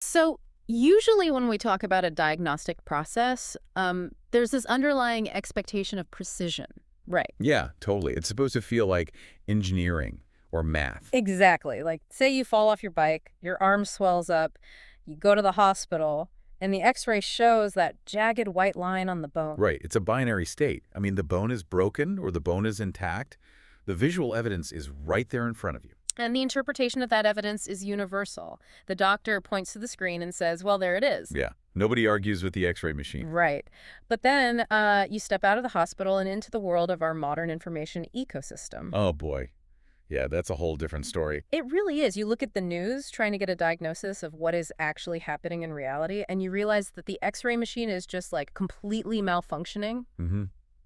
So usually when we talk about a diagnostic process, there's this underlying expectation of precision. Right. Yeah, totally. It's supposed to feel like engineering or math. Exactly. Like, say you fall off your bike, your arm swells up, you go to the hospital, and the x-ray shows that jagged white line on the bone. Right. It's a binary state. I mean, the bone is broken or the bone is intact. The visual evidence is right there in front of you. And the interpretation of that evidence is universal. The doctor points to the screen and says, well, there it is. Yeah. Nobody argues with the x-ray machine. Right. But then you step out of the hospital and into the world of our modern information ecosystem. Oh, boy. Yeah, that's a whole different story. It really is. You look at the news trying to get a diagnosis of what is actually happening in reality, and you realize that the x-ray machine is just like completely malfunctioning. Mm-hmm.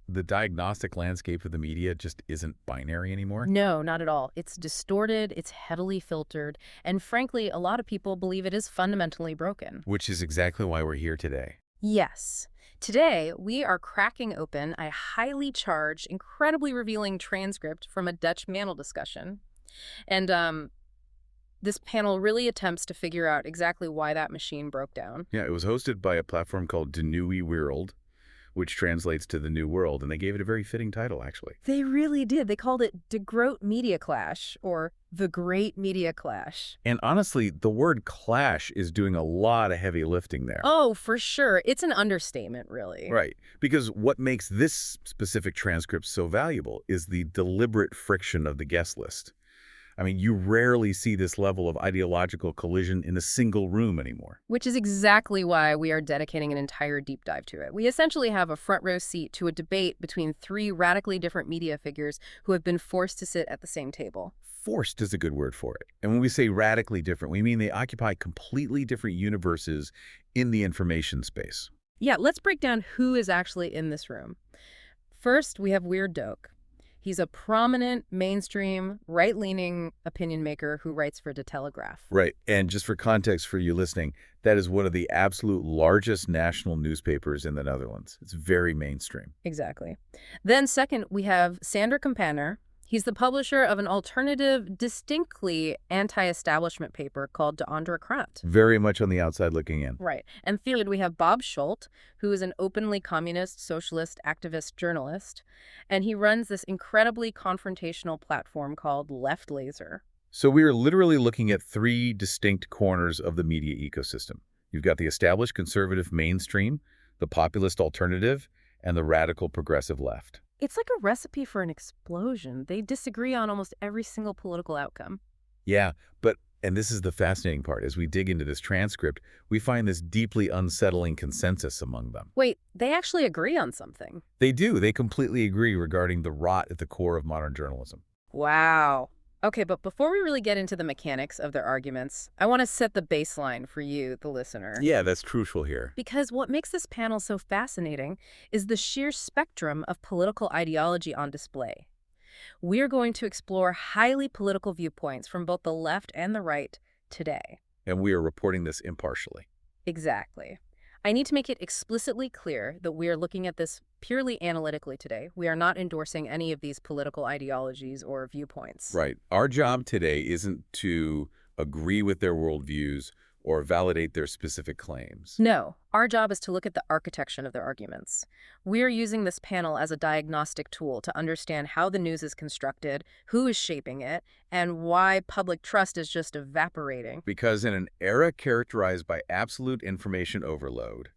The diagnostic landscape of the media just isn't binary anymore. No, not at all. It's distorted, it's heavily filtered, and frankly, a lot of people believe it is fundamentally broken. Which is exactly why we're here today. Yes. Today, we are cracking open a highly charged, incredibly revealing transcript from a Dutch panel discussion. And this panel really attempts to figure out exactly why that machine broke down. Yeah, it was hosted by a platform called Nieuwe Wereld, which translates to the New World, and they gave it a very fitting title, actually. They really did. They called it De Groot Media Clash, or The Great Media Clash. And honestly, the word clash is doing a lot of heavy lifting there. Oh, for sure. It's an understatement, really. Right. Because what makes this specific transcript so valuable is the deliberate friction of the guest list. I mean, you rarely see this level of ideological collision in a single room anymore. Which is exactly why we are dedicating an entire deep dive to it. We essentially have a front row seat to a debate between three radically different media figures who have been forced to sit at the same table. Forced is a good word for it. And when we say radically different, we mean they occupy completely different universes in the information space. Yeah, let's break down who is actually in this room. First, we have Weird Doak. He's a prominent, mainstream, right-leaning opinion maker who writes for De Telegraaf. Right. And just for context for you listening, that is one of the absolute largest national newspapers in the Netherlands. It's very mainstream. Exactly. Then second, we have Sander Kampanner. He's the publisher of an alternative, distinctly anti-establishment paper called De Andere Krant. Very much on the outside looking in. Right. And third, we have Bob Schult, who is an openly communist, socialist, activist journalist, and he runs this incredibly confrontational platform called Left Laser. So we are literally looking at three distinct corners of the media ecosystem. You've got the established conservative mainstream, the populist alternative, and the radical progressive left. It's like a recipe for an explosion. They disagree on almost every single political outcome. Yeah, and this is the fascinating part, as we dig into this transcript, we find this deeply unsettling consensus among them. Wait, they actually agree on something. They do. They completely agree regarding the rot at the core of modern journalism. Wow. Okay, but before we really get into the mechanics of their arguments, I want to set the baseline for you, the listener. Yeah, that's crucial here. Because what makes this panel so fascinating is the sheer spectrum of political ideology on display. We're going to explore highly political viewpoints from both the left and the right today. And we are reporting this impartially. Exactly. I need to make it explicitly clear that we are looking at this purely analytically today. We are not endorsing any of these political ideologies or viewpoints. Right. Our job today isn't to agree with their worldviews or validate their specific claims. No, our job is to look at the architecture of their arguments. We're using this panel as a diagnostic tool to understand how the news is constructed, who is shaping it, and why public trust is just evaporating. Because in an era characterized by absolute information overload,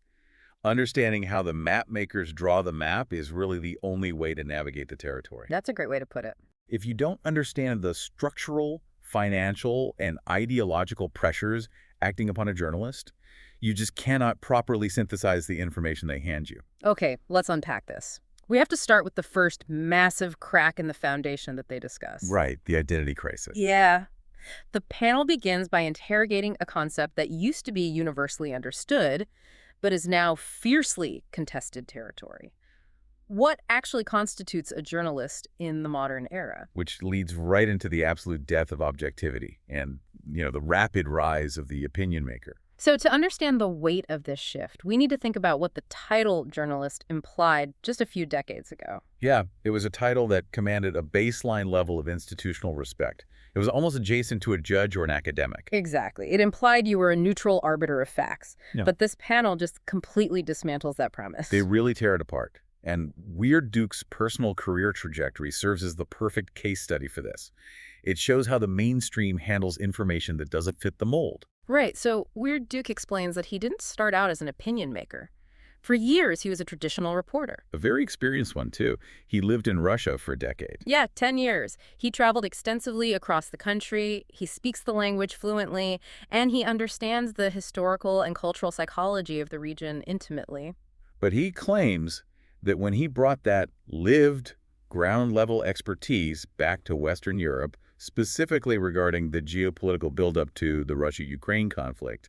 understanding how the map makers draw the map is really the only way to navigate the territory. That's a great way to put it. If you don't understand the structural, financial, and ideological pressures acting upon a journalist, you just cannot properly synthesize the information they hand you. Okay, let's unpack this. We have to start with the first massive crack in the foundation that they discuss. Right, the identity crisis. Yeah. The panel begins by interrogating a concept that used to be universally understood, but is now fiercely contested territory. What actually constitutes a journalist in the modern era? Which leads right into the absolute death of objectivity and, the rapid rise of the opinion maker. So to understand the weight of this shift, we need to think about what the title journalist implied just a few decades ago. Yeah, it was a title that commanded a baseline level of institutional respect. It was almost adjacent to a judge or an academic. Exactly. It implied you were a neutral arbiter of facts. Yeah. But this panel just completely dismantles that premise. They really tear it apart. And Weird Duke's personal career trajectory serves as the perfect case study for this. It shows how the mainstream handles information that doesn't fit the mold. Right. So Weird Duke explains that he didn't start out as an opinion maker. For years, he was a traditional reporter. A very experienced one, too. He lived in Russia for a decade. Yeah, 10 years. He traveled extensively across the country, he speaks the language fluently, and he understands the historical and cultural psychology of the region intimately. But he claims that when he brought that lived, ground-level expertise back to Western Europe, specifically regarding the geopolitical buildup to the Russia-Ukraine conflict,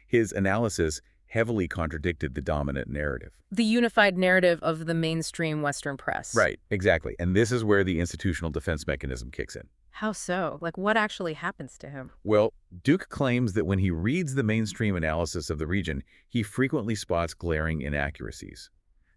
his analysis heavily contradicted the dominant narrative. The unified narrative of the mainstream Western press. Right, exactly. And this is where the institutional defense mechanism kicks in. How so? Like, what actually happens to him? Well, Duke claims that when he reads the mainstream analysis of the region, he frequently spots glaring inaccuracies.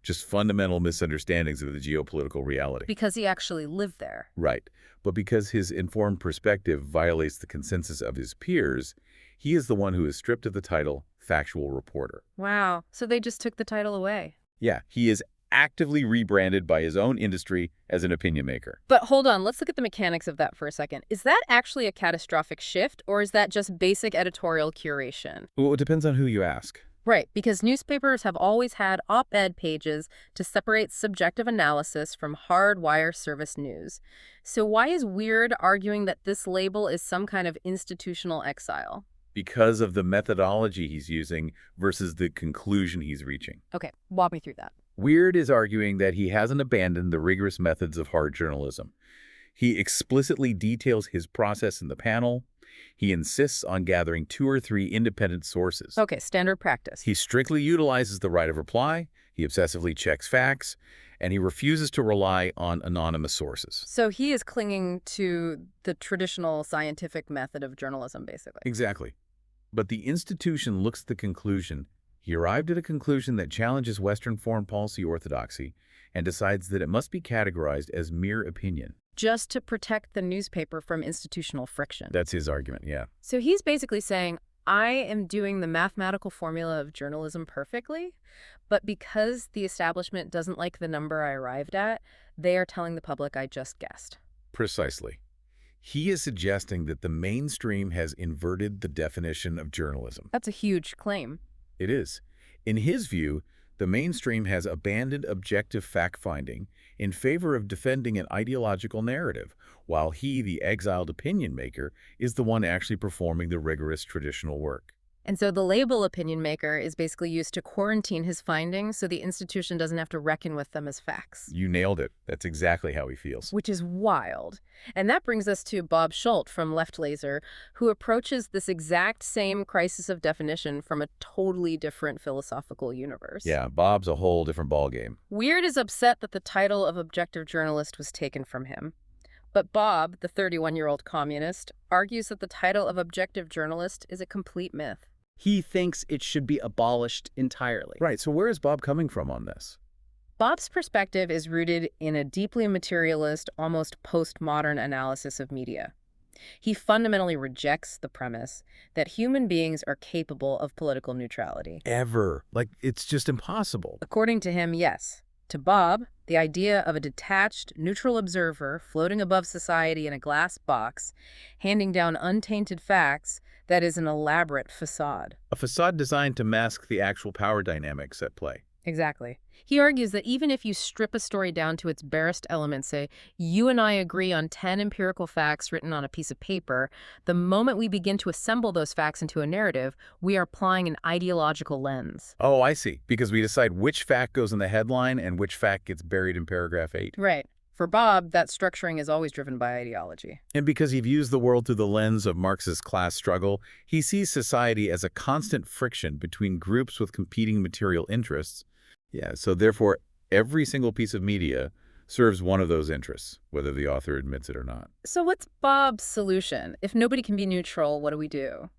Just fundamental misunderstandings of the geopolitical reality. Because he actually lived there. Right. But because his informed perspective violates the consensus of his peers, he is the one who is stripped of the title factual reporter. Wow. So they just took the title away. Yeah, he is actively rebranded by his own industry as an opinion maker. But hold on, let's look at the mechanics of that for a second. Is that actually a catastrophic shift, or is that just basic editorial curation? Well, it depends on who you ask. Right, because newspapers have always had op-ed pages to separate subjective analysis from hard-wire service news. So why is Weird arguing that this label is some kind of institutional exile? Because of the methodology he's using versus the conclusion he's reaching. Okay, walk me through that. Weird is arguing that he hasn't abandoned the rigorous methods of hard journalism. He explicitly details his process in the panel. He insists on gathering 2 or 3 independent sources. Okay, standard practice. He strictly utilizes the right of reply, he obsessively checks facts, and he refuses to rely on anonymous sources. So he is clinging to the traditional scientific method of journalism, basically. Exactly. But the institution looks at the conclusion. He arrived at a conclusion that challenges Western foreign policy orthodoxy and decides that it must be categorized as mere opinion. Just to protect the newspaper from institutional friction. That's his argument, yeah. So he's basically saying, I am doing the mathematical formula of journalism perfectly, but because the establishment doesn't like the number I arrived at, they are telling the public I just guessed. Precisely. He is suggesting that the mainstream has inverted the definition of journalism. That's a huge claim. It is. In his view, the mainstream has abandoned objective fact-finding in favor of defending an ideological narrative, while he, the exiled opinion maker, is the one actually performing the rigorous traditional work. And so the label opinion maker is basically used to quarantine his findings so the institution doesn't have to reckon with them as facts. You nailed it. That's exactly how he feels. Which is wild. And that brings us to Bob Schult from Left Laser, who approaches this exact same crisis of definition from a totally different philosophical universe. Yeah, Bob's a whole different ballgame. Weird is upset that the title of objective journalist was taken from him. But Bob, the 31-year-old communist, argues that the title of objective journalist is a complete myth. He thinks it should be abolished entirely. Right, so where is Bob coming from on this? Bob's perspective is rooted in a deeply materialist, almost postmodern analysis of media. He fundamentally rejects the premise that human beings are capable of political neutrality. Ever. Like, it's just impossible. According to him, yes. To Bob, the idea of a detached, neutral observer floating above society in a glass box, handing down untainted facts, that is an elaborate facade. A facade designed to mask the actual power dynamics at play. Exactly. He argues that even if you strip a story down to its barest elements, say, you and I agree on 10 empirical facts written on a piece of paper, the moment we begin to assemble those facts into a narrative, we are applying an ideological lens. Oh, I see. Because we decide which fact goes in the headline and which fact gets buried in paragraph 8. Right. For Bob, that structuring is always driven by ideology. And because he views the world through the lens of Marx's class struggle, he sees society as a constant friction between groups with competing material interests. Yeah, so therefore, every single piece of media serves one of those interests, whether the author admits it or not. So what's Bob's solution? If nobody can be neutral, what do we do?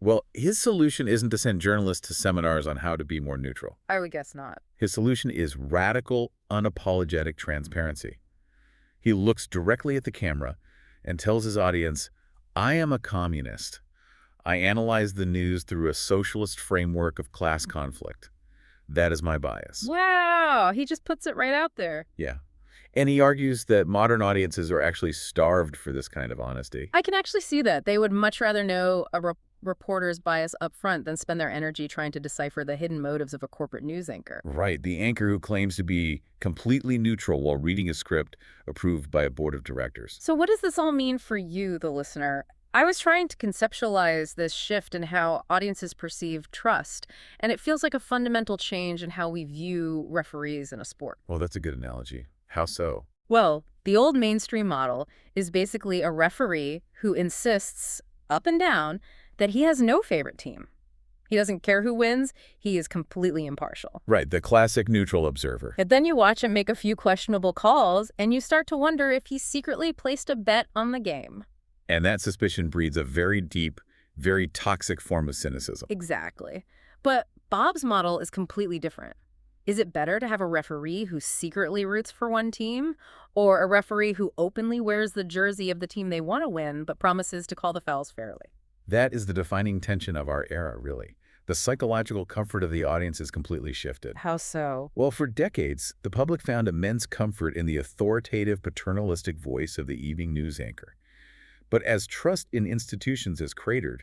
Well, his solution isn't to send journalists to seminars on how to be more neutral. I would guess not. His solution is radical, unapologetic transparency. He looks directly at the camera and tells his audience, I am a communist. I analyze the news through a socialist framework of class conflict. That is my bias. Wow, he just puts it right out there. Yeah. And he argues that modern audiences are actually starved for this kind of honesty. I can actually see that. They would much rather know a reporter's bias up front than spend their energy trying to decipher the hidden motives of a corporate news anchor. Right, the anchor who claims to be completely neutral while reading a script approved by a board of directors. So what does this all mean for you, the listener? I was trying to conceptualize this shift in how audiences perceive trust, and it feels like a fundamental change in how we view referees in a sport. Well, that's a good analogy. How so? Well, the old mainstream model is basically a referee who insists, up and down, that he has no favorite team. He doesn't care who wins. He is completely impartial. Right, the classic neutral observer. And then you watch him make a few questionable calls, and you start to wonder if he secretly placed a bet on the game. And that suspicion breeds a very deep, very toxic form of cynicism. Exactly. But Bob's model is completely different. Is it better to have a referee who secretly roots for one team, or a referee who openly wears the jersey of the team they want to win but promises to call the fouls fairly? That is the defining tension of our era, really. The psychological comfort of the audience is completely shifted. How so? Well, for decades, the public found immense comfort in the authoritative, paternalistic voice of the evening news anchor. But as trust in institutions is cratered,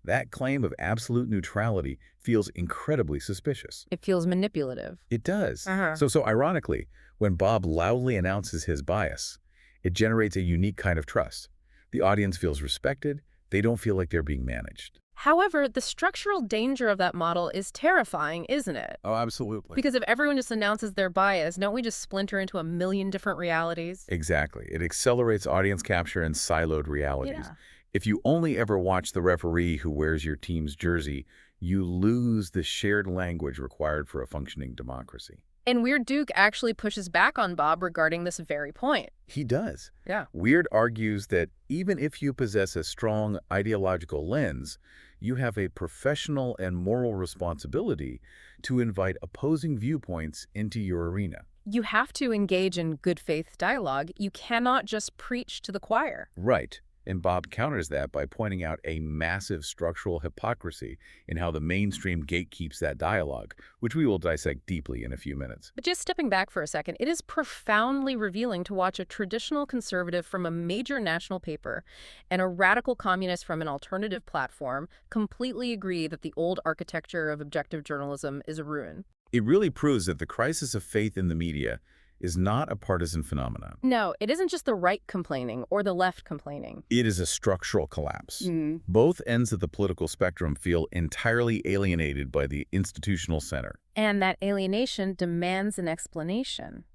that claim of absolute neutrality feels incredibly suspicious. It feels manipulative. It does. Uh-huh. So ironically, when Bob loudly announces his bias, it generates a unique kind of trust. The audience feels respected. They don't feel like they're being managed. However, the structural danger of that model is terrifying, isn't it? Oh, absolutely. Because if everyone just announces their bias, don't we just splinter into a million different realities? Exactly. It accelerates audience capture and siloed realities. Yeah. If you only ever watch the referee who wears your team's jersey, you lose the shared language required for a functioning democracy. And Weird Duke actually pushes back on Bob regarding this very point. He does. Yeah. Weird argues that even if you possess a strong ideological lens, you have a professional and moral responsibility to invite opposing viewpoints into your arena. You have to engage in good faith dialogue. You cannot just preach to the choir. Right. And Bob counters that by pointing out a massive structural hypocrisy in how the mainstream gatekeeps that dialogue, which we will dissect deeply in a few minutes. But just stepping back for a second, it is profoundly revealing to watch a traditional conservative from a major national paper and a radical communist from an alternative platform completely agree that the old architecture of objective journalism is a ruin. It really proves that the crisis of faith in the media is not a partisan phenomenon. No, it isn't just the right complaining or the left complaining. It is a structural collapse. Both ends of the political spectrum feel entirely alienated by the institutional center. And that alienation demands an explanation.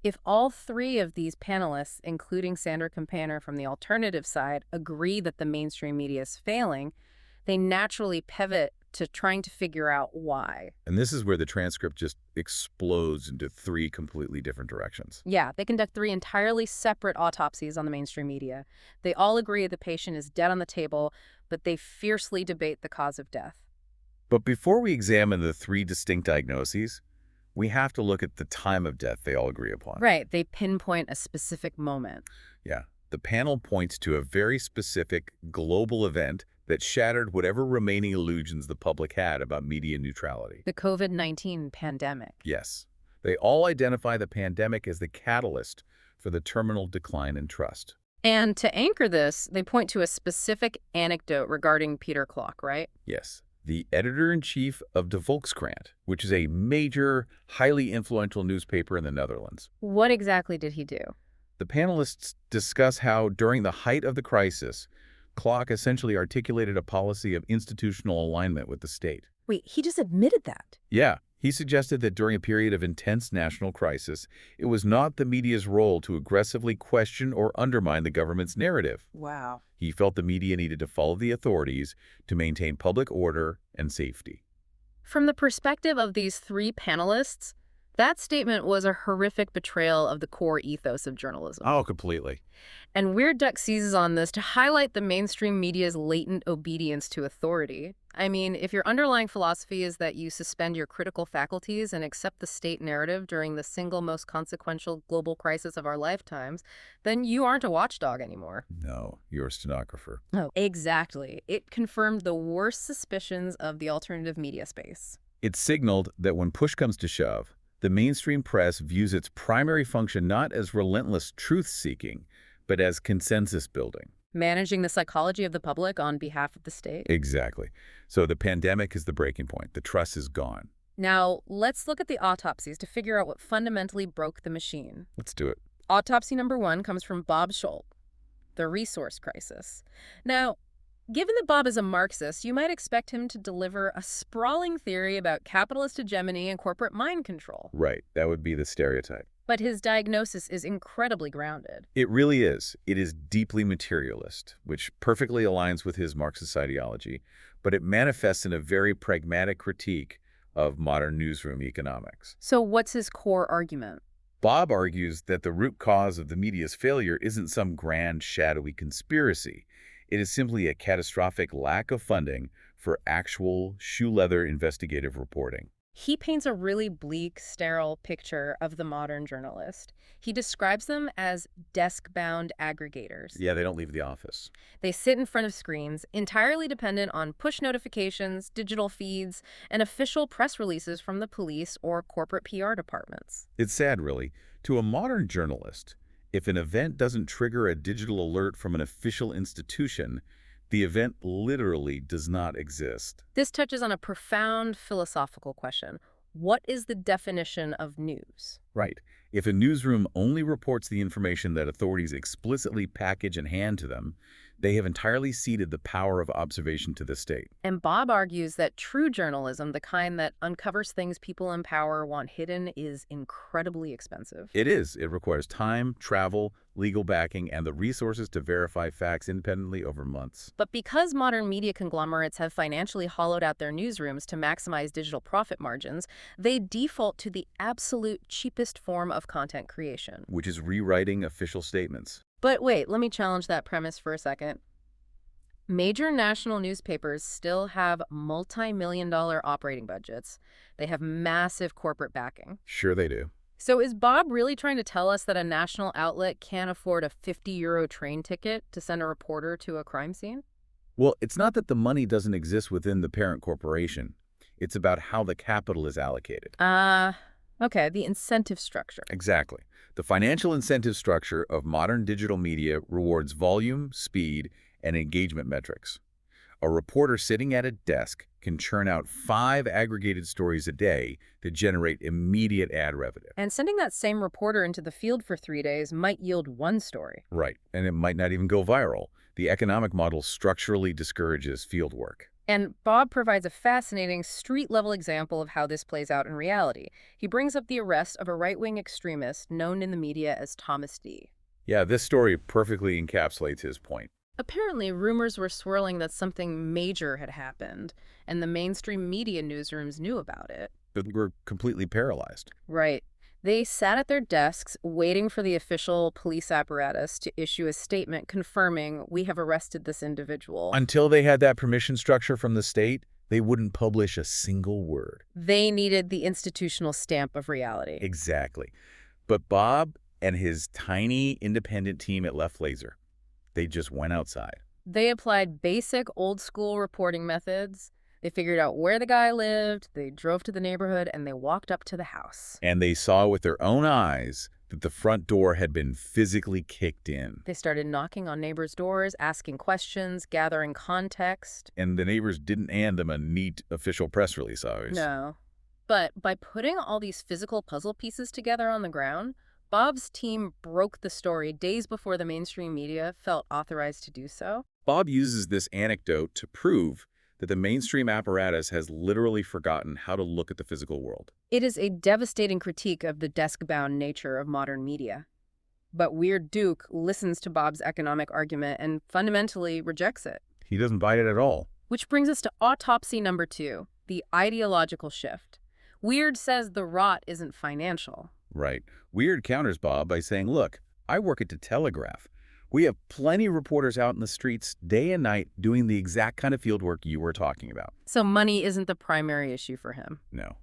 If all three of these panelists, including Sandra Campaner from the alternative side, agree that the mainstream media is failing, they naturally pivot to trying to figure out why. And this is where the transcript just explodes into three completely different directions. Yeah, they conduct three entirely separate autopsies on the mainstream media. They all agree the patient is dead on the table, but they fiercely debate the cause of death. But before we examine the three distinct diagnoses, we have to look at the time of death they all agree upon. Right, they pinpoint a specific moment. Yeah. The panel points to a very specific global event that shattered whatever remaining illusions the public had about media neutrality. The COVID-19 pandemic. Yes. They all identify the pandemic as the catalyst for the terminal decline in trust. And to anchor this, they point to a specific anecdote regarding Peter Clock, right? Yes. The editor-in-chief of De Volkskrant, which is a major, highly influential newspaper in the Netherlands. What exactly did he do? The panelists discuss how, during the height of the crisis, Clock essentially articulated a policy of institutional alignment with the state. Wait, he just admitted that? Yeah, he suggested that during a period of intense national crisis, it was not the media's role to aggressively question or undermine the government's narrative. Wow. He felt the media needed to follow the authorities to maintain public order and safety. From the perspective of these three panelists, That statement was a horrific betrayal of the core ethos of journalism. Oh, completely. And Weird Duck seizes on this to highlight the mainstream media's latent obedience to authority. I mean, if your underlying philosophy is that you suspend your critical faculties and accept the state narrative during the single most consequential global crisis of our lifetimes, then you aren't a watchdog anymore. No, you're a stenographer. Oh, exactly. It confirmed the worst suspicions of the alternative media space. It signaled that when push comes to shove, the mainstream press views its primary function not as relentless truth-seeking, but as consensus building. Managing the psychology of the public on behalf of the state. Exactly. So the pandemic is the breaking point. The trust is gone. Now, let's look at the autopsies to figure out what fundamentally broke the machine. Let's do it. Autopsy number 1 comes from Bob Scholl, the resource crisis. Now, given that Bob is a Marxist, you might expect him to deliver a sprawling theory about capitalist hegemony and corporate mind control. Right. That would be the stereotype. But his diagnosis is incredibly grounded. It really is. It is deeply materialist, which perfectly aligns with his Marxist ideology, but it manifests in a very pragmatic critique of modern newsroom economics. So what's his core argument? Bob argues that the root cause of the media's failure isn't some grand, shadowy conspiracy. It is simply a catastrophic lack of funding for actual shoe-leather investigative reporting. He paints a really bleak, sterile picture of the modern journalist. He describes them as desk-bound aggregators. Yeah, they don't leave the office. They sit in front of screens, entirely dependent on push notifications, digital feeds, and official press releases from the police or corporate PR departments. It's sad, really. To a modern journalist, if an event doesn't trigger a digital alert from an official institution, the event literally does not exist. This touches on a profound philosophical question. What is the definition of news? Right. If a newsroom only reports the information that authorities explicitly package and hand to them, they have entirely ceded the power of observation to the state. And Bob argues that true journalism, the kind that uncovers things people in power want hidden, is incredibly expensive. It is. It requires time, travel, legal backing, and the resources to verify facts independently over months. But because modern media conglomerates have financially hollowed out their newsrooms to maximize digital profit margins, they default to the absolute cheapest form of content creation. Which is rewriting official statements. But wait, let me challenge that premise for a second. Major national newspapers still have multi-million-dollar operating budgets. They have massive corporate backing. Sure they do. So is Bob really trying to tell us that a national outlet can't afford a 50-euro train ticket to send a reporter to a crime scene? Well, it's not that the money doesn't exist within the parent corporation. It's about how the capital is allocated. Okay, the incentive structure. Exactly. The financial incentive structure of modern digital media rewards volume, speed, and engagement metrics. A reporter sitting at a desk can churn out 5 aggregated stories a day that generate immediate ad revenue. And sending that same reporter into the field for 3 days might yield 1 story. Right, and it might not even go viral. The economic model structurally discourages field work. And Bob provides a fascinating street-level example of how this plays out in reality. He brings up the arrest of a right-wing extremist known in the media as Thomas D. Yeah, this story perfectly encapsulates his point. Apparently, rumors were swirling that something major had happened, and the mainstream media newsrooms knew about it. But we're completely paralyzed. Right. They sat at their desks waiting for the official police apparatus to issue a statement confirming we have arrested this individual. Until they had that permission structure from the state, they wouldn't publish a single word. They needed the institutional stamp of reality. Exactly. But Bob and his tiny independent team at Left Laser, they just went outside. They applied basic old-school reporting methods. They figured out where the guy lived, they drove to the neighborhood, and they walked up to the house. And they saw with their own eyes that the front door had been physically kicked in. They started knocking on neighbors' doors, asking questions, gathering context. And the neighbors didn't hand them a neat official press release always. No. But by putting all these physical puzzle pieces together on the ground, Bob's team broke the story days before the mainstream media felt authorized to do so. Bob uses this anecdote to prove that the mainstream apparatus has literally forgotten how to look at the physical world. It is a devastating critique of the desk-bound nature of modern media. But Weird Duke listens to Bob's economic argument and fundamentally rejects it. He doesn't bite it at all. Which brings us to autopsy number 2, the ideological shift. Weird says the rot isn't financial. Right. Weird counters Bob by saying, look, I work at the Telegraph. We have plenty of reporters out in the streets day and night doing the exact kind of fieldwork you were talking about. So money isn't the primary issue for him. No.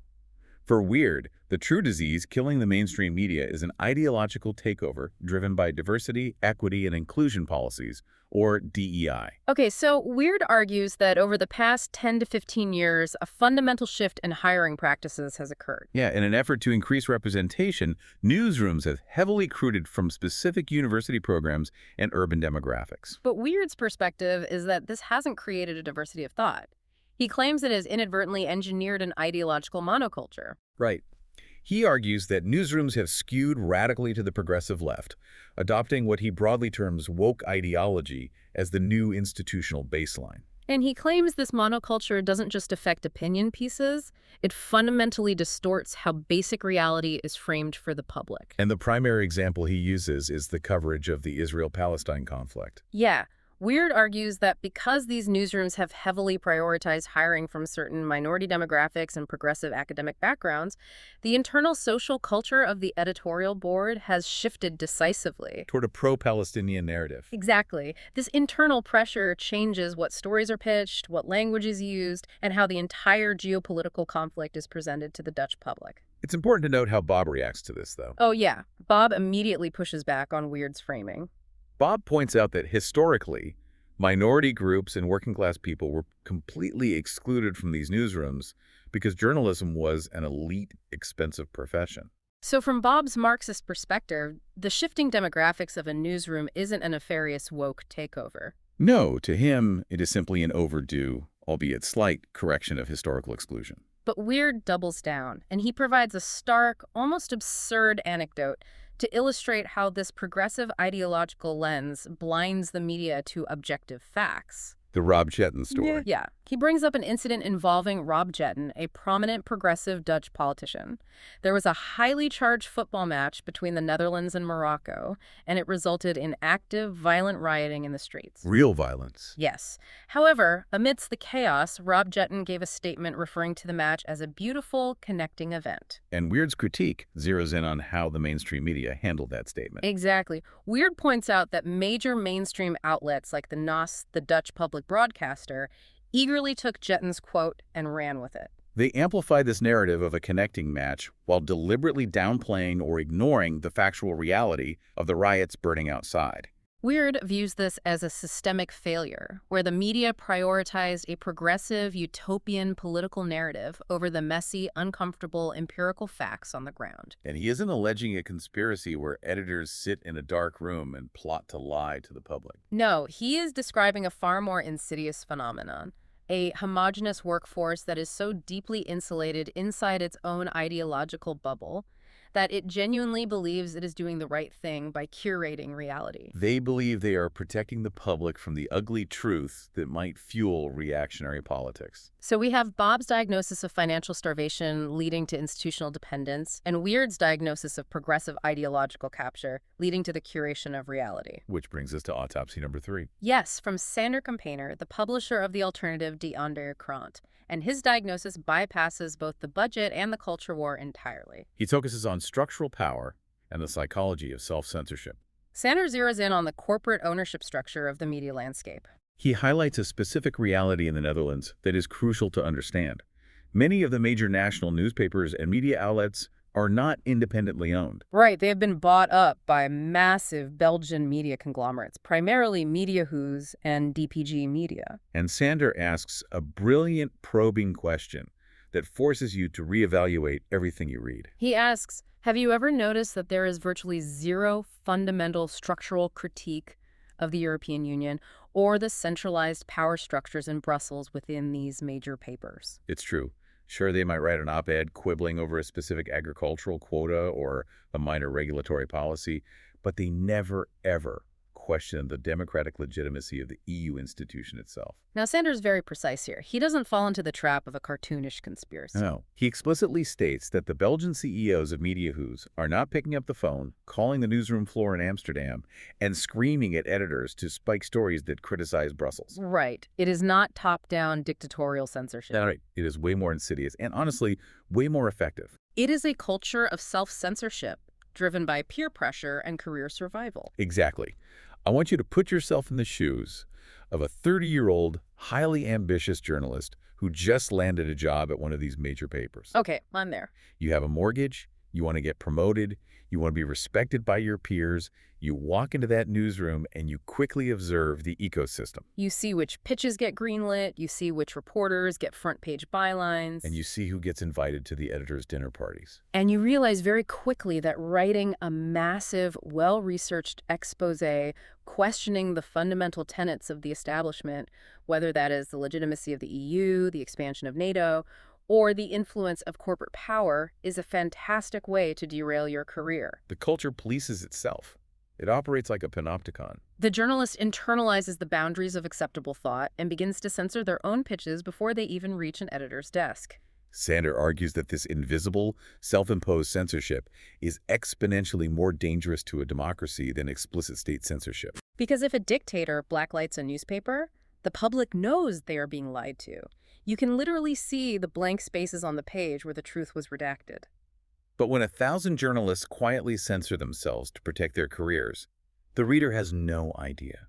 For Weird, the true disease killing the mainstream media is an ideological takeover driven by diversity, equity, and inclusion policies, or DEI. Okay, so Weird argues that over the past 10 to 15 years, a fundamental shift in hiring practices has occurred. Yeah, in an effort to increase representation, newsrooms have heavily recruited from specific university programs and urban demographics. But Weird's perspective is that this hasn't created a diversity of thought. He claims it has inadvertently engineered an ideological monoculture. Right. He argues that newsrooms have skewed radically to the progressive left, adopting what he broadly terms woke ideology as the new institutional baseline. And he claims this monoculture doesn't just affect opinion pieces, it fundamentally distorts how basic reality is framed for the public. And the primary example he uses is the coverage of the Israel-Palestine conflict. Yeah. Weird argues that because these newsrooms have heavily prioritized hiring from certain minority demographics and progressive academic backgrounds, the internal social culture of the editorial board has shifted decisively. Toward a pro-Palestinian narrative. Exactly. This internal pressure changes what stories are pitched, what language is used, and how the entire geopolitical conflict is presented to the Dutch public. It's important to note how Bob reacts to this, though. Oh yeah, Bob immediately pushes back on Weird's framing. Bob points out that historically, minority groups and working-class people were completely excluded from these newsrooms because journalism was an elite, expensive profession. So from Bob's Marxist perspective, the shifting demographics of a newsroom isn't a nefarious woke takeover. No, to him, it is simply an overdue, albeit slight, correction of historical exclusion. But Weird doubles down, and he provides a stark, almost absurd anecdote to illustrate how this progressive ideological lens blinds the media to objective facts. The Rob Jetten story. Yeah. He brings up an incident involving Rob Jetten, a prominent progressive Dutch politician. There was a highly charged football match between the Netherlands and Morocco, and it resulted in active, violent rioting in the streets. Real violence. Yes. However, amidst the chaos, Rob Jetten gave a statement referring to the match as a beautiful, connecting event. And Weird's critique zeroes in on how the mainstream media handled that statement. Exactly. Weird points out that major mainstream outlets like the NOS, the Dutch public broadcaster, eagerly took Jetten's quote and ran with it. They amplified this narrative of a connecting match while deliberately downplaying or ignoring the factual reality of the riots burning outside. Weird views this as a systemic failure, where the media prioritized a progressive, utopian political narrative over the messy, uncomfortable, empirical facts on the ground. And he isn't alleging a conspiracy where editors sit in a dark room and plot to lie to the public. No, he is describing a far more insidious phenomenon. A homogenous workforce that is so deeply insulated inside its own ideological bubble that it genuinely believes it is doing the right thing by curating reality. They believe they are protecting the public from the ugly truth that might fuel reactionary politics. So we have Bob's diagnosis of financial starvation leading to institutional dependence, and Weird's diagnosis of progressive ideological capture leading to the curation of reality. Which brings us to autopsy number 3. Yes, from Sander Campaigner, the publisher of the alternative Die Andere Krant. And his diagnosis bypasses both the budget and the culture war entirely. He focuses on structural power and the psychology of self-censorship. Sander zeroes in on the corporate ownership structure of the media landscape. He highlights a specific reality in the Netherlands that is crucial to understand. Many of the major national newspapers and media outlets are not independently owned. Right, they have been bought up by massive Belgian media conglomerates, primarily Mediahuis and DPG Media. And Sander asks a brilliant probing question that forces you to reevaluate everything you read. He asks, have you ever noticed that there is virtually zero fundamental structural critique of the European Union or the centralized power structures in Brussels within these major papers? It's true. Sure, they might write an op-ed quibbling over a specific agricultural quota or a minor regulatory policy, but they never, ever question the democratic legitimacy of the EU institution itself. Now, Sanders is very precise here. He doesn't fall into the trap of a cartoonish conspiracy. No. He explicitly states that the Belgian CEOs of media who's are not picking up the phone, calling the newsroom floor in Amsterdam, and screaming at editors to spike stories that criticize Brussels. Right. It is not top-down dictatorial censorship. Right. It is way more insidious and, honestly, way more effective. It is a culture of self-censorship driven by peer pressure and career survival. Exactly. I want you to put yourself in the shoes of a 30-year-old, highly ambitious journalist who just landed a job at one of these major papers. Okay, I'm there. You have a mortgage, you want to get promoted, you want to be respected by your peers, you walk into that newsroom and you quickly observe the ecosystem. You see which pitches get greenlit, you see which reporters get front-page bylines. And you see who gets invited to the editor's dinner parties. And you realize very quickly that writing a massive, well-researched expose questioning the fundamental tenets of the establishment, whether that is the legitimacy of the EU, the expansion of NATO, or the influence of corporate power, is a fantastic way to derail your career. The culture polices itself. It operates like a panopticon. The journalist internalizes the boundaries of acceptable thought and begins to censor their own pitches before they even reach an editor's desk. Sander argues that this invisible, self-imposed censorship is exponentially more dangerous to a democracy than explicit state censorship. Because if a dictator blacklights a newspaper, the public knows they are being lied to. You can literally see the blank spaces on the page where the truth was redacted. But when 1,000 journalists quietly censor themselves to protect their careers, the reader has no idea.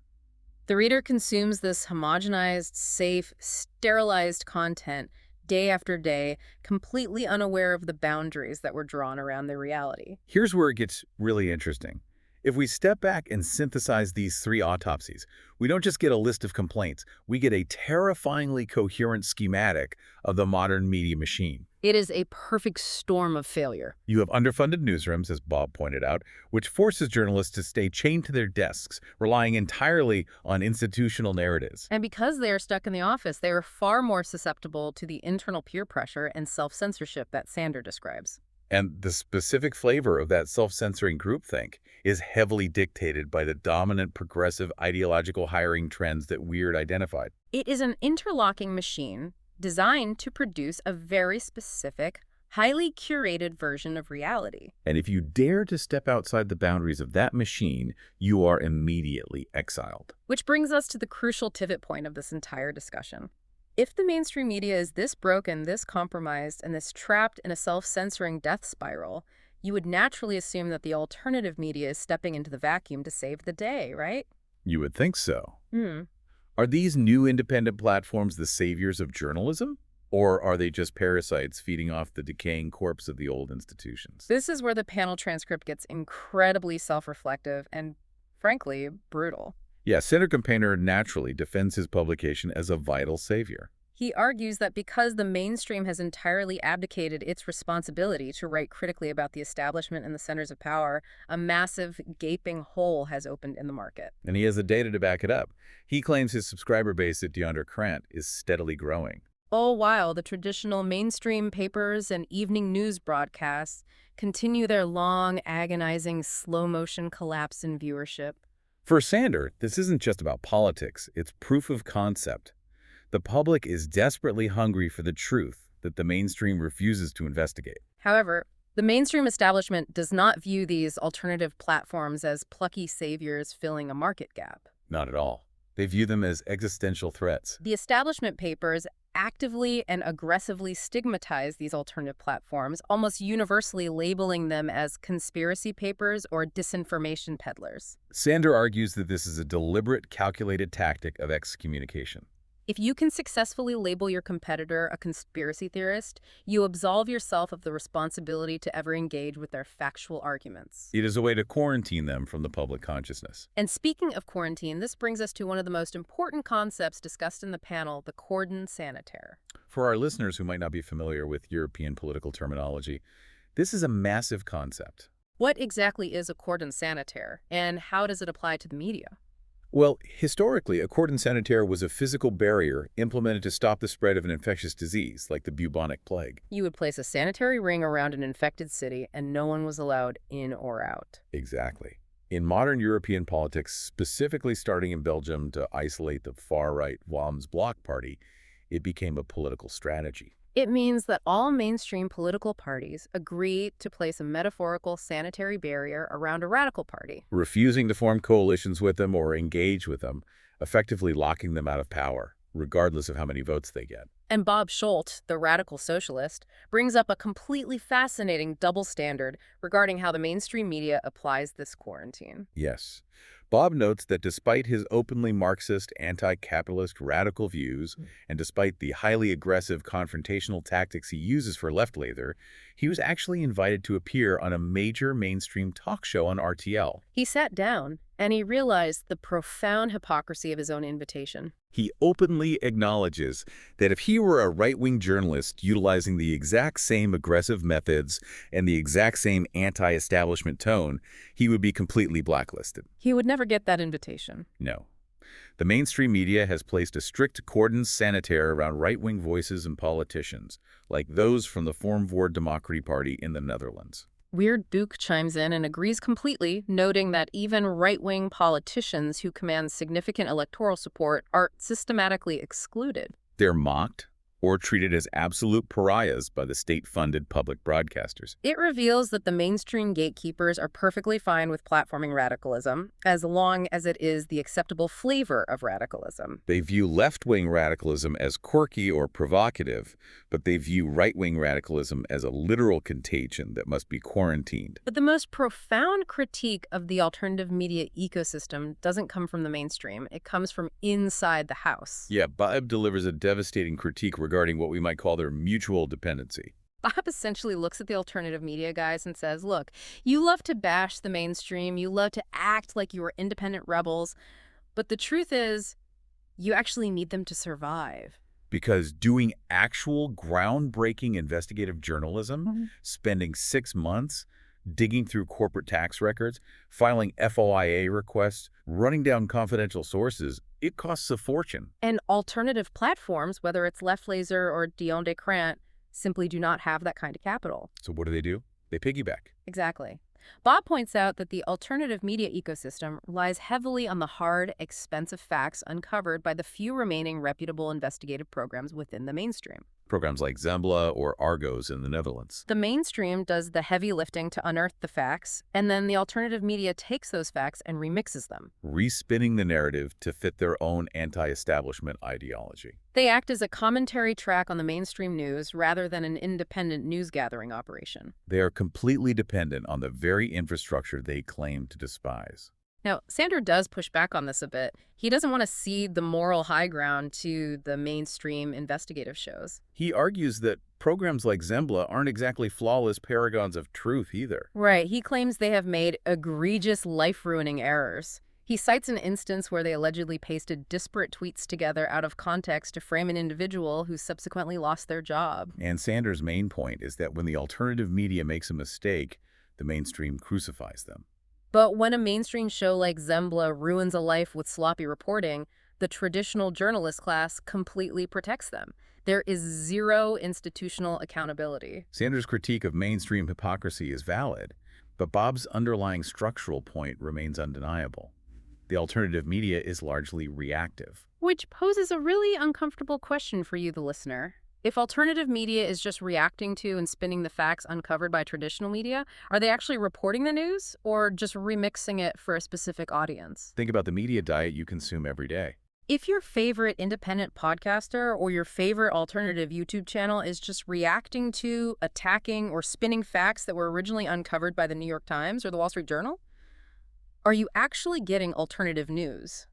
The reader consumes this homogenized, safe, sterilized content day after day, completely unaware of the boundaries that were drawn around their reality. Here's where it gets really interesting. If we step back and synthesize these 3 autopsies, we don't just get a list of complaints, we get a terrifyingly coherent schematic of the modern media machine. It is a perfect storm of failure. You have underfunded newsrooms, as Bob pointed out, which forces journalists to stay chained to their desks, relying entirely on institutional narratives. And because they are stuck in the office, they are far more susceptible to the internal peer pressure and self-censorship that Sander describes. And the specific flavor of that self-censoring groupthink is heavily dictated by the dominant progressive ideological hiring trends that Weird identified. It is an interlocking machine designed to produce a very specific, highly curated version of reality. And if you dare to step outside the boundaries of that machine, you are immediately exiled. Which brings us to the crucial pivot point of this entire discussion. If the mainstream media is this broken, this compromised, and this trapped in a self-censoring death spiral, you would naturally assume that the alternative media is stepping into the vacuum to save the day, right? You would think so. Are these new independent platforms the saviors of journalism? Or are they just parasites feeding off the decaying corpse of the old institutions? This is where the panel transcript gets incredibly self-reflective and, frankly, brutal. Yeah, Senator Campaigner naturally defends his publication as a vital savior. He argues that because the mainstream has entirely abdicated its responsibility to write critically about the establishment and the centers of power, a massive, gaping hole has opened in the market. And he has the data to back it up. He claims his subscriber base at DeAndre Krant is steadily growing. All while the traditional mainstream papers and evening news broadcasts continue their long, agonizing, slow-motion collapse in viewership. For Sander, this isn't just about politics, it's proof of concept. The public is desperately hungry for the truth that the mainstream refuses to investigate. However, the mainstream establishment does not view these alternative platforms as plucky saviors filling a market gap. Not at all. They view them as existential threats. The establishment papers actively and aggressively stigmatize these alternative platforms, almost universally labeling them as conspiracy papers or disinformation peddlers. Sander argues that this is a deliberate, calculated tactic of excommunication. If you can successfully label your competitor a conspiracy theorist, you absolve yourself of the responsibility to ever engage with their factual arguments. It is a way to quarantine them from the public consciousness. And speaking of quarantine, this brings us to one of the most important concepts discussed in the panel, the cordon sanitaire. For our listeners who might not be familiar with European political terminology, this is a massive concept. What exactly is a cordon sanitaire, and how does it apply to the media? Well, historically, a cordon sanitaire was a physical barrier implemented to stop the spread of an infectious disease, like the bubonic plague. You would place a sanitary ring around an infected city, and no one was allowed in or out. Exactly. In modern European politics, specifically starting in Belgium to isolate the far-right Vlaams Bloc Party, it became a political strategy. It means that all mainstream political parties agree to place a metaphorical sanitary barrier around a radical party. Refusing to form coalitions with them or engage with them, effectively locking them out of power, regardless of how many votes they get. And Bob Schult, the radical socialist, brings up a completely fascinating double standard regarding how the mainstream media applies this quarantine. Yes. Bob notes that despite his openly Marxist, anti-capitalist, radical views, and despite the highly aggressive confrontational tactics he uses for left-lather, he was actually invited to appear on a major mainstream talk show on RTL. He sat down, and he realized the profound hypocrisy of his own invitation. He openly acknowledges that if he were a right-wing journalist utilizing the exact same aggressive methods and the exact same anti-establishment tone, he would be completely blacklisted. He would never get that invitation. No. The mainstream media has placed a strict cordon sanitaire around right-wing voices and politicians, like those from the Forum voor Democratie Party in the Netherlands. Weird Duke chimes in and agrees completely, noting that even right-wing politicians who command significant electoral support are systematically excluded. They're mocked or treated as absolute pariahs by the state-funded public broadcasters. It reveals that the mainstream gatekeepers are perfectly fine with platforming radicalism, as long as it is the acceptable flavor of radicalism. They view left-wing radicalism as quirky or provocative, but they view right-wing radicalism as a literal contagion that must be quarantined. But the most profound critique of the alternative media ecosystem doesn't come from the mainstream. It comes from inside the house. Yeah, Bob delivers a devastating critique regarding what we might call their mutual dependency. Bob essentially looks at the alternative media guys and says, look, you love to bash the mainstream, you love to act like you are independent rebels, but the truth is, you actually need them to survive. Because doing actual groundbreaking investigative journalism, spending 6 months, digging through corporate tax records, filing FOIA requests, running down confidential sources, it costs a fortune. And alternative platforms, whether it's Left Laser or Dion Descrant, simply do not have that kind of capital. So what do? They piggyback. Exactly. Bob points out that the alternative media ecosystem relies heavily on the hard, expensive facts uncovered by the few remaining reputable investigative programs within the mainstream. Programs like Zembla or Argos in the Netherlands. The mainstream does the heavy lifting to unearth the facts, and then the alternative media takes those facts and remixes them, Respinning the narrative to fit their own anti-establishment ideology. They act as a commentary track on the mainstream news rather than an independent news-gathering operation. They are completely dependent on the very infrastructure they claim to despise. Now, Sander does push back on this a bit. He doesn't want to cede the moral high ground to the mainstream investigative shows. He argues that programs like Zembla aren't exactly flawless paragons of truth either. Right. He claims they have made egregious, life-ruining errors. He cites an instance where they allegedly pasted disparate tweets together out of context to frame an individual who subsequently lost their job. And Sanders' main point is that when the alternative media makes a mistake, the mainstream crucifies them. But when a mainstream show like Zembla ruins a life with sloppy reporting, the traditional journalist class completely protects them. There is zero institutional accountability. Sanders' critique of mainstream hypocrisy is valid, but Bob's underlying structural point remains undeniable. The alternative media is largely reactive. Which poses a really uncomfortable question for you, the listener. If alternative media is just reacting to and spinning the facts uncovered by traditional media, are they actually reporting the news or just remixing it for a specific audience? Think about the media diet you consume every day. If your favorite independent podcaster or your favorite alternative YouTube channel is just reacting to, attacking, or spinning facts that were originally uncovered by the New York Times or the Wall Street Journal, are you actually getting alternative news?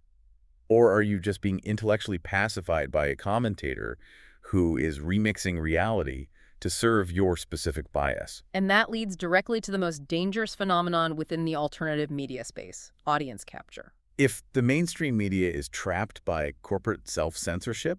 Or are you just being intellectually pacified by a commentator who is remixing reality to serve your specific bias? And that leads directly to the most dangerous phenomenon within the alternative media space, audience capture. If the mainstream media is trapped by corporate self-censorship,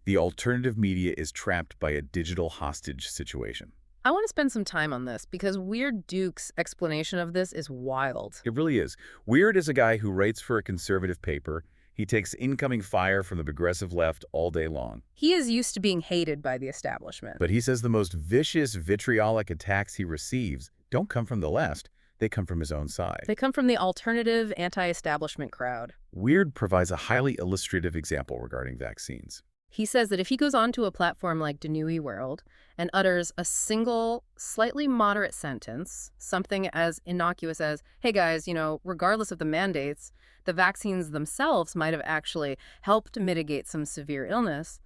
the alternative media is trapped by a digital hostage situation. I want to spend some time on this because Weird Duke's explanation of this is wild. It really is. Weird is a guy who writes for a conservative paper. He takes incoming fire from the progressive left all day long. He is used to being hated by the establishment. But he says the most vicious, vitriolic attacks he receives don't come from the left. They come from his own side. They come from the alternative anti-establishment crowd. Weird provides a highly illustrative example regarding vaccines. He says that if he goes onto a platform like Nieuwe Wereld and utters a single, slightly moderate sentence, something as innocuous as, hey guys, regardless of the mandates, the vaccines themselves might have actually helped mitigate some severe illness,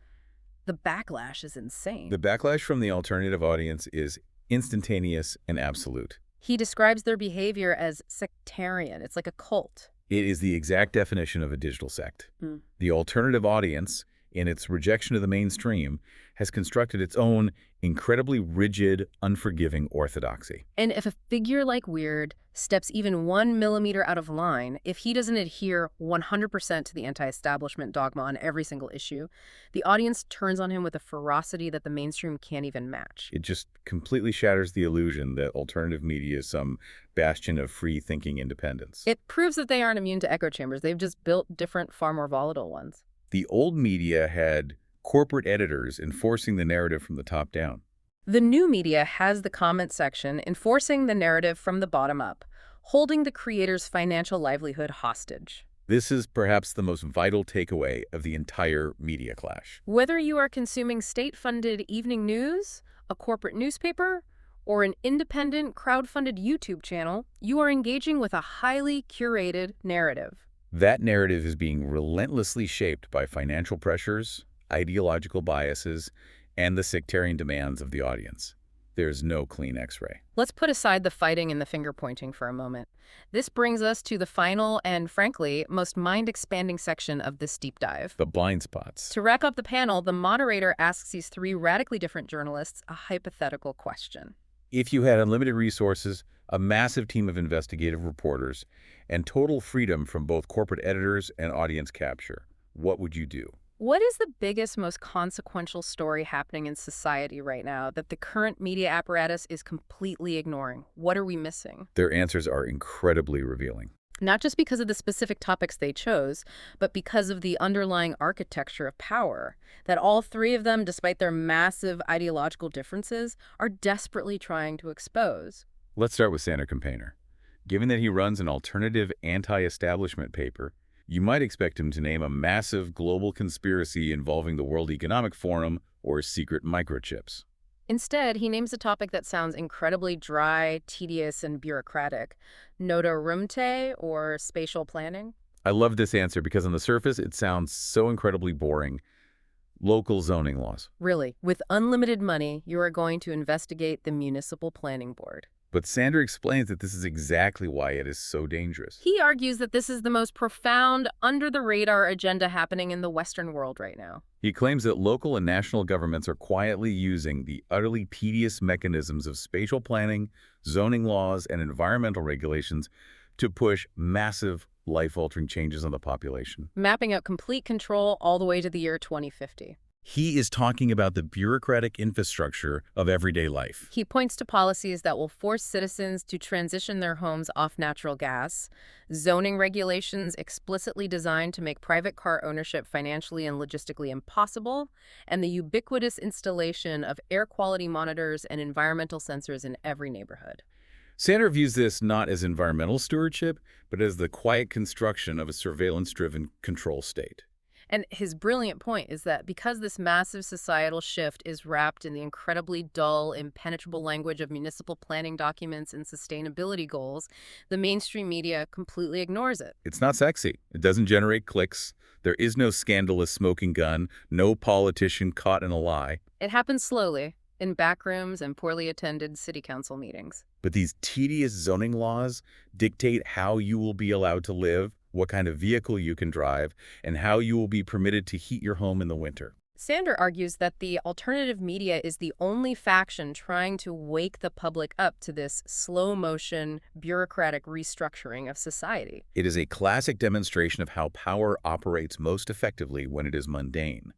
the backlash is insane. The backlash from the alternative audience is instantaneous and absolute. He describes their behavior as sectarian. It's like a cult. It is the exact definition of a digital sect. Mm. The alternative audience, in its rejection of the mainstream, has constructed its own incredibly rigid, unforgiving orthodoxy. And if a figure like Weird steps even 1 millimeter out of line, if he doesn't adhere 100% to the anti-establishment dogma on every single issue, the audience turns on him with a ferocity that the mainstream can't even match. It just completely shatters the illusion that alternative media is some bastion of free-thinking independence. It proves that they aren't immune to echo chambers. They've just built different, far more volatile ones. The old media had corporate editors enforcing the narrative from the top down. The new media has the comment section enforcing the narrative from the bottom up, holding the creator's financial livelihood hostage. This is perhaps the most vital takeaway of the entire media clash. Whether you are consuming state-funded evening news, a corporate newspaper, or an independent, crowd-funded YouTube channel, you are engaging with a highly curated narrative. That narrative is being relentlessly shaped by financial pressures, ideological biases, and the sectarian demands of the audience. There's no clean X-ray. Let's put aside the fighting and the finger-pointing for a moment. This brings us to the final and, frankly, most mind-expanding section of this deep dive. The blind spots. To wrap up the panel, the moderator asks these three radically different journalists a hypothetical question. If you had unlimited resources, a massive team of investigative reporters, and total freedom from both corporate editors and audience capture, what would you do? What is the biggest, most consequential story happening in society right now that the current media apparatus is completely ignoring? What are we missing? Their answers are incredibly revealing. Not just because of the specific topics they chose, but because of the underlying architecture of power, that all three of them, despite their massive ideological differences, are desperately trying to expose. Let's start with Sander Campaigner. Given that he runs an alternative anti-establishment paper, you might expect him to name a massive global conspiracy involving the World Economic Forum or secret microchips. Instead, he names a topic that sounds incredibly dry, tedious, and bureaucratic. Noda Rumte, or spatial planning. I love this answer because on the surface it sounds so incredibly boring. Local zoning laws. Really, with unlimited money, you are going to investigate the Municipal Planning Board. But Sander explains that this is exactly why it is so dangerous. He argues that this is the most profound, under-the-radar agenda happening in the Western world right now. He claims that local and national governments are quietly using the utterly tedious mechanisms of spatial planning, zoning laws, and environmental regulations to push massive, life-altering changes on the population. Mapping out complete control all the way to the year 2050. He is talking about the bureaucratic infrastructure of everyday life. He points to policies that will force citizens to transition their homes off natural gas, zoning regulations explicitly designed to make private car ownership financially and logistically impossible, and the ubiquitous installation of air quality monitors and environmental sensors in every neighborhood. Sander views this not as environmental stewardship, but as the quiet construction of a surveillance-driven control state. And his brilliant point is that because this massive societal shift is wrapped in the incredibly dull, impenetrable language of municipal planning documents and sustainability goals, the mainstream media completely ignores it. It's not sexy. It doesn't generate clicks. There is no scandalous smoking gun, no politician caught in a lie. It happens slowly, in backrooms and poorly attended city council meetings. But these tedious zoning laws dictate how you will be allowed to live, what kind of vehicle you can drive, and how you will be permitted to heat your home in the winter. Sander argues that the alternative media is the only faction trying to wake the public up to this slow-motion, bureaucratic restructuring of society. It is a classic demonstration of how power operates most effectively when it is mundane.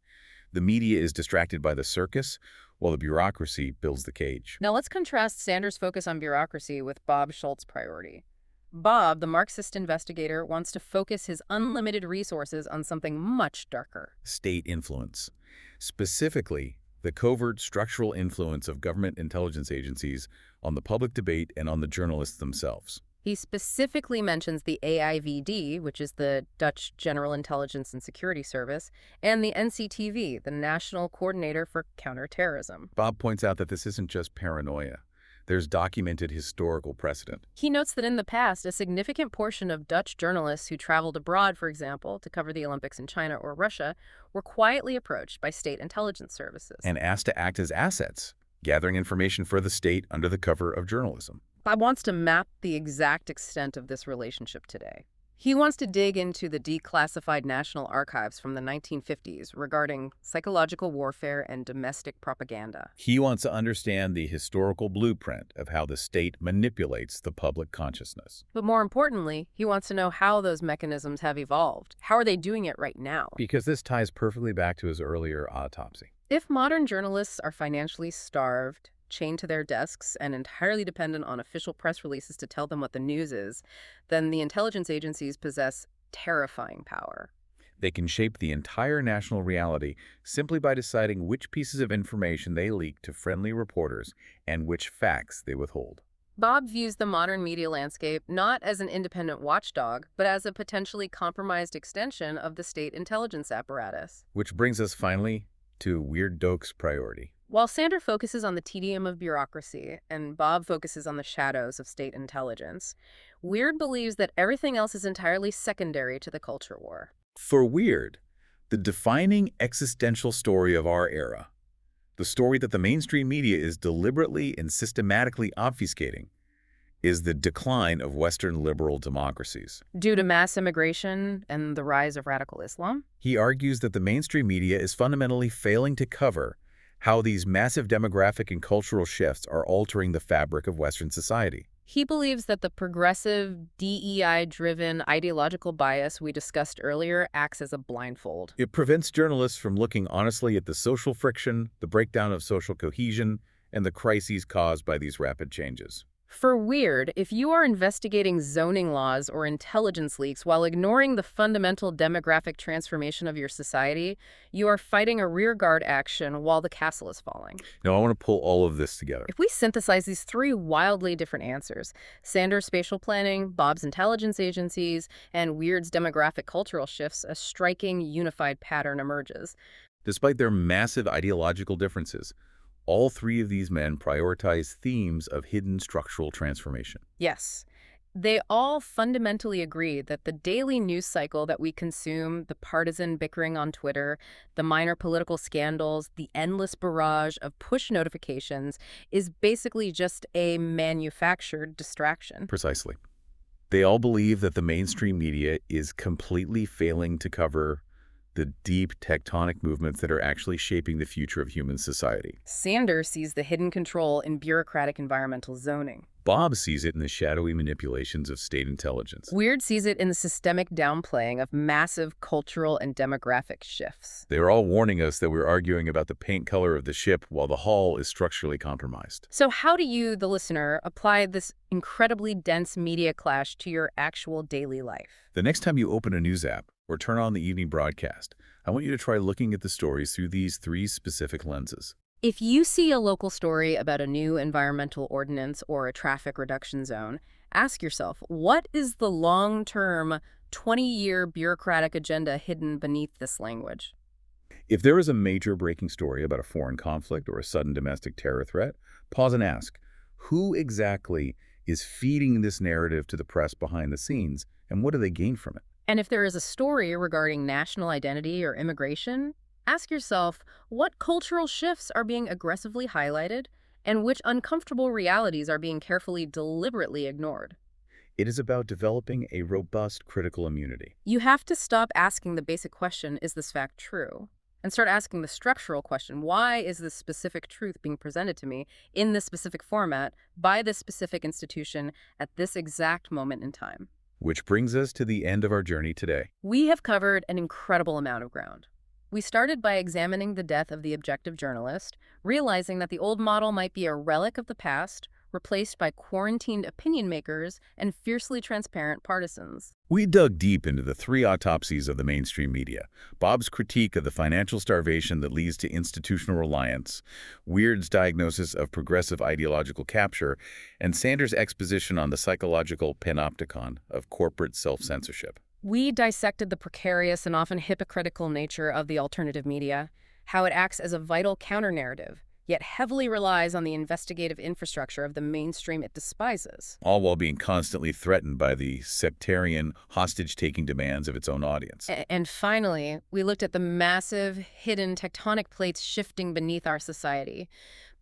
The media is distracted by the circus, while the bureaucracy builds the cage. Now let's contrast Sander's focus on bureaucracy with Bob Schultz's priority. Bob, the Marxist investigator, wants to focus his unlimited resources on something much darker. State influence. Specifically, the covert structural influence of government intelligence agencies on the public debate and on the journalists themselves. He specifically mentions the AIVD, which is the Dutch General Intelligence and Security Service, and the NCTV, the National Coordinator for Counterterrorism. Bob points out that this isn't just paranoia. There's documented historical precedent. He notes that in the past, a significant portion of Dutch journalists who traveled abroad, for example, to cover the Olympics in China or Russia, were quietly approached by state intelligence services. And asked to act as assets, gathering information for the state under the cover of journalism. Bob wants to map the exact extent of this relationship today. He wants to dig into the declassified national archives from the 1950s regarding psychological warfare and domestic propaganda. He wants to understand the historical blueprint of how the state manipulates the public consciousness. But more importantly, he wants to know how those mechanisms have evolved. How are they doing it right now? Because this ties perfectly back to his earlier autopsy. If modern journalists are financially starved, chained to their desks, and entirely dependent on official press releases to tell them what the news is, then the intelligence agencies possess terrifying power. They can shape the entire national reality simply by deciding which pieces of information they leak to friendly reporters and which facts they withhold. Bob views the modern media landscape not as an independent watchdog, but as a potentially compromised extension of the state intelligence apparatus. Which brings us finally to Weird Doke's priority. While Sander focuses on the tedium of bureaucracy and Bob focuses on the shadows of state intelligence, Weird believes that everything else is entirely secondary to the culture war. For Weird, the defining existential story of our era, the story that the mainstream media is deliberately and systematically obfuscating, is the decline of Western liberal democracies. Due to mass immigration and the rise of radical Islam? He argues that the mainstream media is fundamentally failing to cover how these massive demographic and cultural shifts are altering the fabric of Western society. He believes that the progressive, DEI-driven ideological bias we discussed earlier acts as a blindfold. It prevents journalists from looking honestly at the social friction, the breakdown of social cohesion, and the crises caused by these rapid changes. For Weird, if you are investigating zoning laws or intelligence leaks while ignoring the fundamental demographic transformation of your society, you are fighting a rearguard action while the castle is falling. Now, I want to pull all of this together. If we synthesize these three wildly different answers, Sanders' spatial planning, Bob's intelligence agencies, and Weird's demographic cultural shifts, a striking unified pattern emerges. Despite their massive ideological differences, all three of these men prioritize themes of hidden structural transformation. Yes. They all fundamentally agree that the daily news cycle that we consume, the partisan bickering on Twitter, the minor political scandals, the endless barrage of push notifications, is basically just a manufactured distraction. Precisely. They all believe that the mainstream media is completely failing to cover the deep tectonic movements that are actually shaping the future of human society. Sanders sees the hidden control in bureaucratic environmental zoning. Bob sees it in the shadowy manipulations of state intelligence. Weird sees it in the systemic downplaying of massive cultural and demographic shifts. They are all warning us that we're arguing about the paint color of the ship while the hull is structurally compromised. So how do you, the listener, apply this incredibly dense media clash to your actual daily life? The next time you open a news app or turn on the evening broadcast, I want you to try looking at the stories through these three specific lenses. If you see a local story about a new environmental ordinance or a traffic reduction zone, ask yourself, what is the long-term, 20-year bureaucratic agenda hidden beneath this language? If there is a major breaking story about a foreign conflict or a sudden domestic terror threat, pause and ask, who exactly is feeding this narrative to the press behind the scenes, and what do they gain from it? And if there is a story regarding national identity or immigration, ask yourself what cultural shifts are being aggressively highlighted and which uncomfortable realities are being carefully, deliberately ignored. It is about developing a robust critical immunity. You have to stop asking the basic question, is this fact true? And start asking the structural question, why is this specific truth being presented to me in this specific format by this specific institution at this exact moment in time? Which brings us to the end of our journey today. We have covered an incredible amount of ground. We started by examining the death of the objective journalist, realizing that the old model might be a relic of the past, replaced by quarantined opinion makers and fiercely transparent partisans. We dug deep into the three autopsies of the mainstream media: Bob's critique of the financial starvation that leads to institutional reliance, Weird's diagnosis of progressive ideological capture, and Sanders' exposition on the psychological panopticon of corporate self-censorship. We dissected the precarious and often hypocritical nature of the alternative media, how it acts as a vital counter-narrative, yet heavily relies on the investigative infrastructure of the mainstream it despises. All while being constantly threatened by the sectarian, hostage-taking demands of its own audience. And finally, we looked at the massive, hidden tectonic plates shifting beneath our society: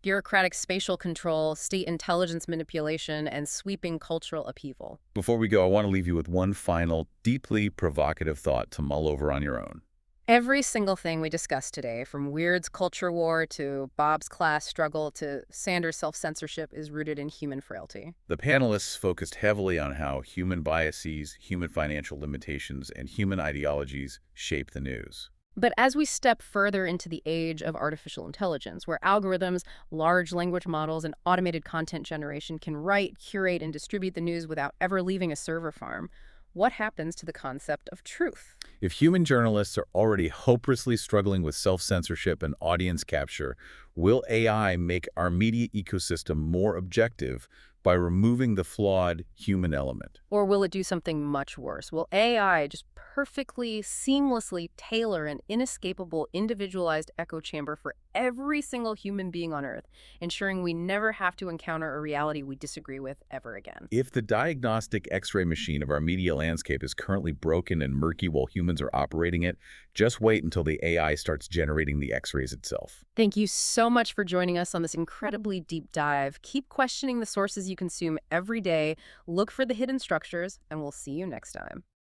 bureaucratic spatial control, state intelligence manipulation, and sweeping cultural upheaval. Before we go, I want to leave you with one final, deeply provocative thought to mull over on your own. Every single thing we discussed today, from Weird's culture war to Bob's class struggle to Sanders' self-censorship, is rooted in human frailty. The panelists focused heavily on how human biases, human financial limitations, and human ideologies shape the news. But as we step further into the age of artificial intelligence, where algorithms, large language models, and automated content generation can write, curate, and distribute the news without ever leaving a server farm, what happens to the concept of truth? If human journalists are already hopelessly struggling with self-censorship and audience capture, will AI make our media ecosystem more objective by removing the flawed human element? Or will it do something much worse? Will AI just perfectly, seamlessly tailor an inescapable, individualized echo chamber for every single human being on Earth, ensuring we never have to encounter a reality we disagree with ever again? If the diagnostic X-ray machine of our media landscape is currently broken and murky while humans are operating it, just wait until the AI starts generating the X-rays itself. Thank you so much for joining us on this incredibly deep dive. Keep questioning the sources you consume every day, look for the hidden structures, and we'll see you next time.